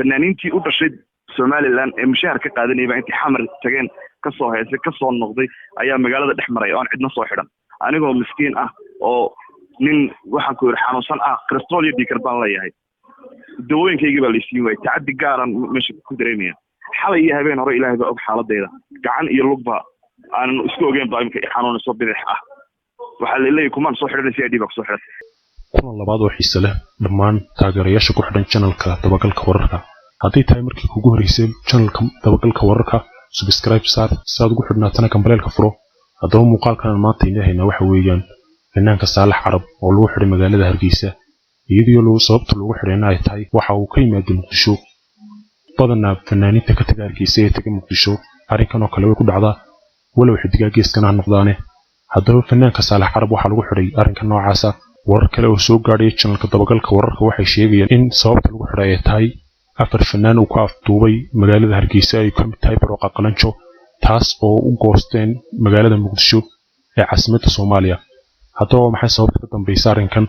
fanaaniintii u dhashay Somaliland ee mushaar ka qaadanayba intii xamar tageen ka soo heesay ka soo noqday ayaa magaalada dhex maray oo aan cidna soo xidhan anigoo miskiin ah oo nin waxaan ku yiri xanuunsan ah kristool iyo dhiikar baan leeyahay dawooyinkayga baa la siin waayay tacaddi gaaran meesha ku dareemaya xalay iyo habeen hore ilaahay baa og xaaladeyda gacan iyo lugba aan isku ogeyn baa imka xanuun soo bidix ah waxa la leeyahay kumaan soo xidhanaysa ID baa soo xidhan kuna labaad oo xiiso leh dhammaan taageerayaasha ku xidhan channelka dabagalka wararka haddii tahay markii kugu horeysay channelka dabagalka wararka subscribe saar saad ugu xidhnaatana kambalelka furo haddaba muuqaalkan maanta inahayna waxa weeyaan fanaanka Saalax Carab oo lagu xidhay magaalada Hargeysa iyadoo sababta lagu xidhayna ay tahay waxa uu ka yimaaday Muqdisho badanaa fanaaniinta ka taga Hargeysa ee taga Muqdisho arrinkan oo kale way ku dhacdaa walow xidigaa geeskana noqdaane haddaba fanaanka Saalax Carab waxa lagu xidhay arrinkan noocaas ah warar kale oo soo gaadhay channelka dabagalka wararka waxay sheegayaan in sababta lagu xidhay ay tahay afar fanaan uu ka afduubay magaalada Hargeysa ay ka mid tahay Barwaaqo Qalanjo taas oo u goosteen magaalada Muqdisho ee caasimadda Soomaaliya haddaba maxay sababta ka dambaysa arrinkan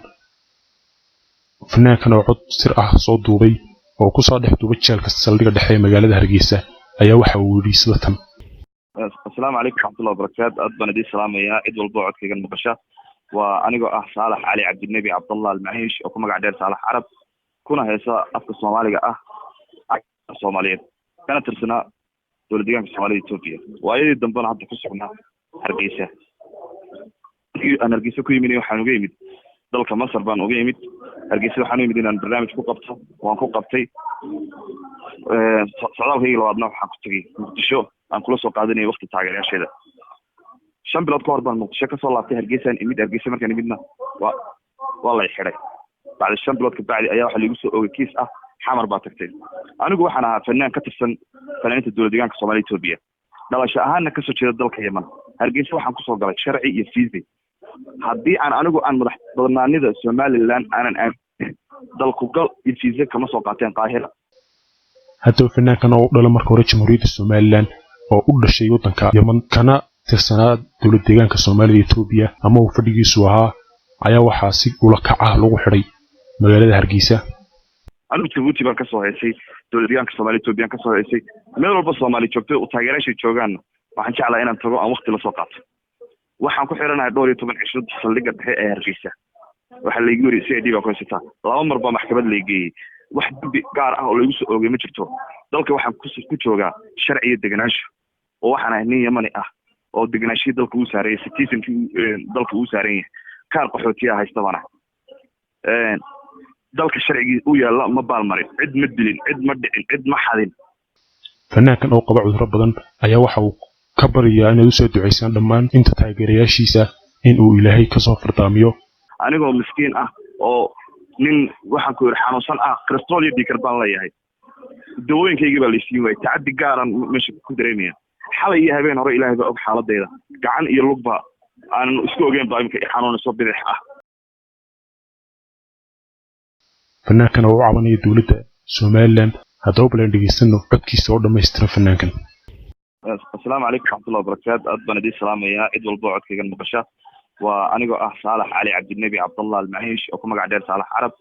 fanaankan oo cod sir ah soo duubay oo ku soo dhex duubay jeelka saldhiga dhexe ee magaalada Hargeysa ayaa waxa uu yiri sida tan Assalaamu alaykum warahmatullahi wabarakatuh adban idin salaamaya cid walba codkayga maqasha waa anigoo ah Saalax Ali Cabdinabi Cabdullah Al-Mahish oo ku magac dheer Saalax Carab kuna heesa afka Soomaaliga ah Soomaaliyeed kana tirsanaa dowladda deegaanka Soomaalida Itoobiya waayadii dambana hadda ku sugnaa Hargeysa aan Hargeysa ku yimid waxaan uga yimid dalka Masar baan uga yimid Hargeysa waxaan u yimid inaan barnaamij ku qabto waan ku qabtay socdaalkayga labaadna waxaan ku tagay Muqdisho aan kula soo qaadanay waqti taageerayaasheeda 5 bilood ka hor baan Muqdisho ka soo laabtay Hargeysa Hargeysa markaan imidna waa la xiray بعد 5 bilood ka bacdi ayaa waxa lagu soo oogay kiis ah xamar baa tagtay anigu waxaan ahaa fanaan ka tirsan fanaaniinta dowladda deegaanka Soomaalida Itoobiya dhalasho ahaanna ka soo jeeda dalka Yemen Hargeysa waxaan ku soo galay sharci iyo fiisi haddii aan anigu aan madax badnaanida Somaliland aanan dalku gal iyo fiisi kama soo qaateen Qaahira haddaba fanaankan oo dhala marka hore jamhuuriyadda Somaliland oo u dhashay waddanka Yemen kana tirsanaa dowladda deegaanka Soomaalida Itoobiya ama uu fadhigiisu ahaa ayaa waxaa si ula kac ah lagu xidhay magaalada Hargeysa anigu Djibouti baan ka soo heesay dowladda deegaanka Soomaalida Itoobiya ka soo heesay meel walba Soomaali joogto u taageerayaasha joogaan waxaan jeclaa inaan tago aan waqti la soo qaato waxaan ku xiranahay 12 cisho saldhiga dhexe ee Hargeysa waxa la igu yiri CD baa ku haysta laba mar baa maxkamad la geeyay wax dambi gaar ah oo lagu soo oogay ma jirto dalka waxaan ku joogaa sharci iyo deganaansho oo waxaan ahay nin Yemeni ah oo deganaanshiga dalka uu saaray citizenki dalka uu saaray kaar qaxootiga haysta bana dalka sharciga uu yaala ma baalmarin cid ma dilin cid ma dhicin cid ma xadin fanaankan oo qaba cudurro badan ayaa waxa uu ka bariyaa inay u soo duceysaan dhammaan inta taageerayaashiisa in uu Ilaahay ka soo fardaamiyo anigoo miskiin ah oo nin waxaan ku yiri xanuunsan ah kristool iyo dhiikar baan leeyahay dawooyinkayga baa la siin waayay tacaddi gaaran meesha ku dareemaya xalay iyo habeen hore ilaahay baa og xaaladeyda gacan iyo lugba aan isku ogeyn baa imka xanuun soo bidix ah fanaankan oo cabanaya dowladda Somaliland haddaba bal dhageysano codkiisa oo dhameystiran fanaankan Assalaamu alaykum warahmatullahi wabarakatuh adban idin salaamaya cid walba codkayga maqasha waa anigoo ah Saalax Ali Cabdinabi Cabdullah Al-Mahish oo ku magac dheer Saalax Carab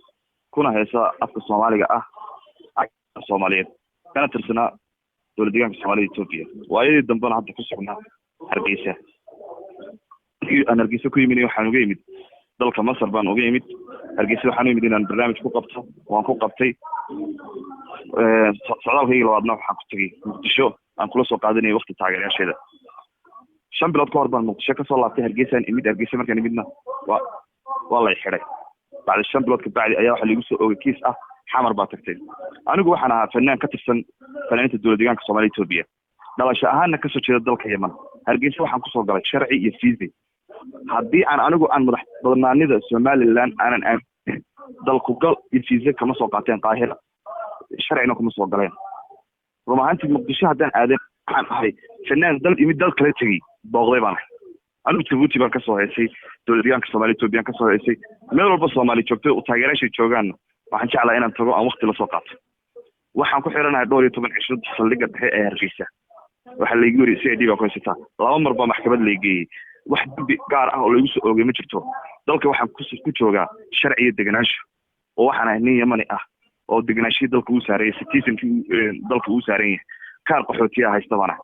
kuna heesa afka Soomaaliga ah Soomaaliyeed kana tirsanaa dowladda deegaanka Soomaalida Itoobiya waayadii dambana hadda ku sugnaa Hargeysa aan Hargeysa ku yimid waxaan uga yimid dalka Masar baan uga yimid Hargeysa waxaan u yimid inaan barnaamij ku qabto waan ku qabtay socdaalkayga labaadna waxaan ku tagay Muqdisho aan kula soo qaadanay waqti taageerayaasheeda 5 bilood ka hor baan Muqdisho ka soo laabtay Hargeysa markaan imidna waa la xiray بعد 5 bilood ka bacdi ayaa waxa lagu soo oogay kiis ah xamar baa tagtay anigu waxaan ahaa fanaan ka tirsan fanaaniinta dowladda deegaanka Soomaalida Itoobiya dhalasho ahaanna ka soo jeeda dalka Yemen Hargeysa waxaan ku soo galay sharci iyo fiisi haddii aan anigu aan madax badnaanida Somaliland aanan dalku gal iyo fiisi kama soo qaateen Qaahira sharcina kuma soo galeen rumaantii Muqdisho haddaan aadan waxaan ahay fanaan dal imid dal kale tagay booqday baan anigu Djibouti baan ka soo heesay dowladda deegaanka Soomaalida Itoobiya ka soo heesay meel walba Soomaali joogto u taageerayaasha joogaan waxaan jeclaa inaan tago aan waqti la soo qaato waxaan ku xiranahay 12 cisho saldhiga dhexe ee Hargeysa waxa la igu yiri CD baa ku haysta laba mar baa maxkamad la geeyay wax dambi gaar ah oo lagu soo oogay ma jirto dalka waxaan ku joogaa sharci iyo deganaansho oo waxaan ahay nin Yemeni ah oo degnaashii dalka uu saaray citizenkii dalka uu saaran yahay kaar qaxootiga haystabana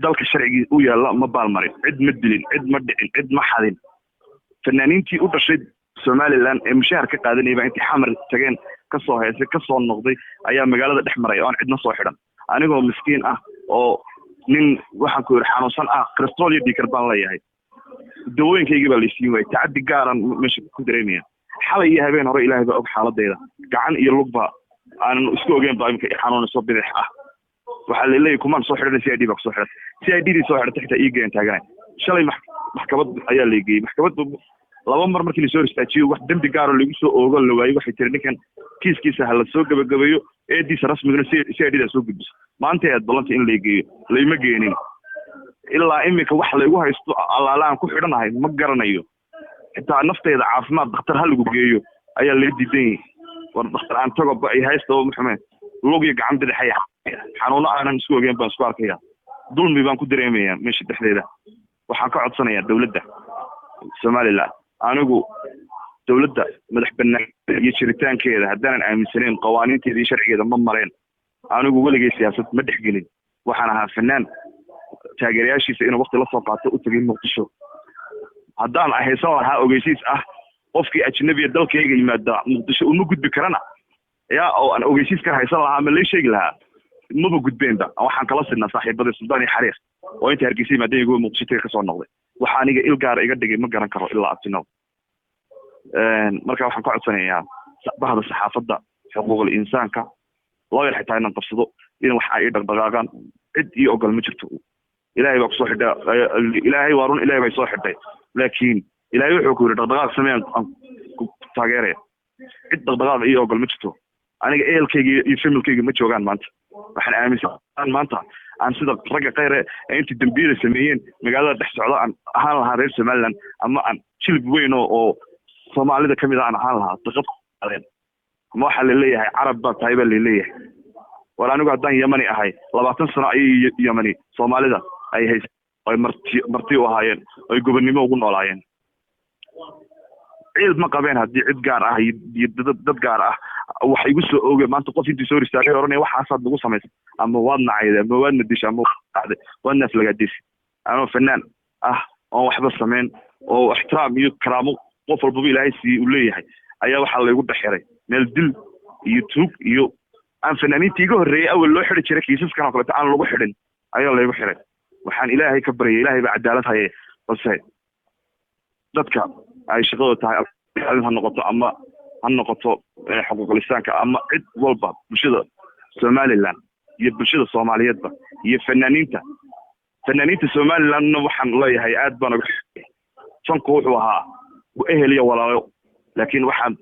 dalka sharcigii uu yaala ma baalmarin cid ma dilin cid ma dhicin cid ma xadin fanaaniintii u dhashay Somaliland ee mushaar ka qaadanayay baa intii xamar tageen ka soo heesay ka soo noqday ayaa magaalada dhex maray oo aan cidna soo xidhan anigoo miskiin ah oo nin waxaan ku yiri xanuunsan ah kristool iyo dhiikar baan leeyahay dawooyinkayga baa la siin waayay tacaddi gaaran meesha ku dareemaya xalay iyo habeen hore ilaahay baa og xaaladeyda gacan iyo lugba aan isku ogeyn baa imka xanuun soo bidix ah waxa la leeyahay kumaan soo xidhan CID baa soo xidhan CID soo xidhan xitaa iiga taaganay shalay maxkamad ayaa la geeyay maxkamad laba mar markii la soo istaajiyo wax dambi gaar ah lagu soo oogo la waayay waxay tiri ninkan kiiskiisa hal soo gabagabeeyo eediisa rasmiga CID soo gudbiso maanta ay balanta in la geeyo layma geenin ilaa imika wax la igu haysto alaalaan ku xidhanahay ma garanayo xitaa naftayda caafimaad dhakhtar hal lagu geeyo ayaa la diidan war dhakhtar aan tago ba ay haysto oo maxamed lug iyo gacan bidixay xanuuno aanan isku ogeyn baan isku arkaya dulmi baan ku dareemayaa meesha dhexdeeda waxaan ka codsanayaa dawladda Somaliland anigu dawladda madax bannaan iyo jiritaankeeda haddaan aaminsaneyn qawaaniinteeda iyo sharcigeeda ma mareen anigu weligay siyaasad ma dhexgelin waxaan ahaa fanaan taageerayaashiisa inuu waqti la soo qaato u tagay Muqdisho haddaan ahaysan lahaa ogeysiis ah qofkii ajnabiga dalkayga yimaada Muqdisho uma gudbi karana yaa oo aan ogeysiis ka haysan lahaa ma la sheegi lahaa maba gudbeenba waxaan kala sidnaa saaxiibada Suudaan iyo Xariiq oo inta hargeysa maadaama igu Muqdisho ka soo noqday waxa aniga il gaar iga dhigay ma garan karo ilaa abtino marka waxaan ka codsanayaa bahda saxaafadda xuquuqul insaanka loo yar xitaa inaan qabsado in wax ay dhaqdhaqaaqaan cid iyo ogol ma jirto ilaahay baa ku soo xidhay ilaahay waa run ilaahay bay soo xidhay laakiin ilaahay wuxuu ku yiri dhaqdhaqaaq sameeyaan taageeraya cid dhaqdhaqaaq iyo ogol ma jirto aniga ehelkayga iyo familkayga ma joogaan maanta waxaan aaminsan maanta aan sida ragga qayre ee intii dambiyada sameeyeen magaalada dhex socda aan ahaan lahaa reer Somaliland ama aan jilib weyn oo Soomaalida kamid ah aan ahaan lahaa daqad qaadeen ma waxa la leeyahay carab baa tahay baa la leeyahay war anigu haddaan Yamani ahay 20 sano ay Yamani Soomaalida ay haysay ay marti u ahaayeen ay gobonnimo ugu noolaayeen ciid ma qabeen haddii cid gaar ah iyo dad gaar ah waxa igu soo oogay maanta qof intii soo ristaagay oranay waxaas lagu sameeyay ama waad nacayda ama waad nadisha ama waad naf laga dis ama fanaan ah oo waxba sameyn oo ixtiraam iyo karaamo qof walba ilaahay si uu leeyahay ayaa waxa lagu dhaxiray meel dil iyo tuug iyo aan fanaaniintii iga horeeyay awal loo xiri jiray kiisaskan oo kale aan lagu xirin ayaa lagu xiray waxaan ilaahay ka baryay ilaahay baa cadaalad haye balse dadka ay shaqada tahay ha noqoto ama ha noqoto xuquuqul insaanka ama cid walba bulshada Somaliland iyo bulshada Soomaaliyeedba iyo fanaaniinta Somaliland waxaan leeyahay aad baan uga fanku wuxuu ahaa ehel iyo walaalo laakiin waxaan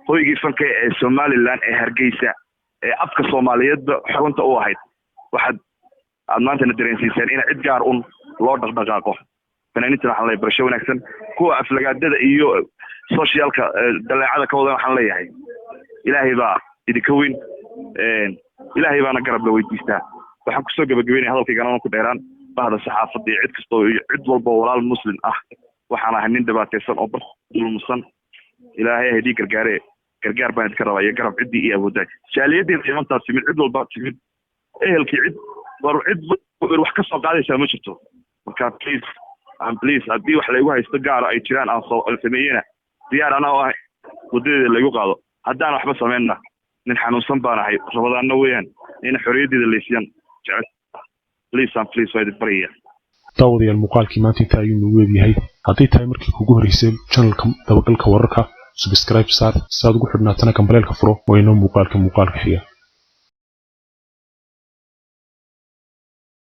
hoygii fanka ee Somaliland ee Hargeysa ee afka Soomaaliyeedba xarunta u ahayd waxaad aad maanta dareensiiseen in cid gaar loo dhaqdhaqaaqo fanaaniinta waxaan leeyahay barasho wanaagsan kuwa aflagaadada iyo socialka dalaacada ka wada waxaan leeyahay ilaahay baa idinka weyn ilaahay baana garab la weydiistaa waxaan ku soo gabagabeynay hadalkayga aan ku dheeraan bahda saxaafadda iyo cid kastoo iyo cid walba walaal muslim ah waxaan ahay nin dhibaataysan oo barulmusan ilaahay hadii gargaar baan idinka rabaa iyo garab ciddii iyo awooday jaaliyadii qiimantaas timid cid walba timid ehelkii cid war cid wax ka soo qaadaysa ma jirto marka please haddii wax lagu haysto gaar ay jiraan aan soo sameeyana diyaar ana oo wadada lagu qaado haddaan waxba sameeyna nin xanuunsan baan ahay rabadaana weeyaan in xoriyadda leesiyan please wait bariya daawadayaal muuqaalkii maanta inta ayuu nagu leeyahay haddii tahay markii kugu horeysay channelka dabagalka wararka subscribe saar si aad ugu xidhnaatana kambalelka furo waa inoo muuqaalka xiga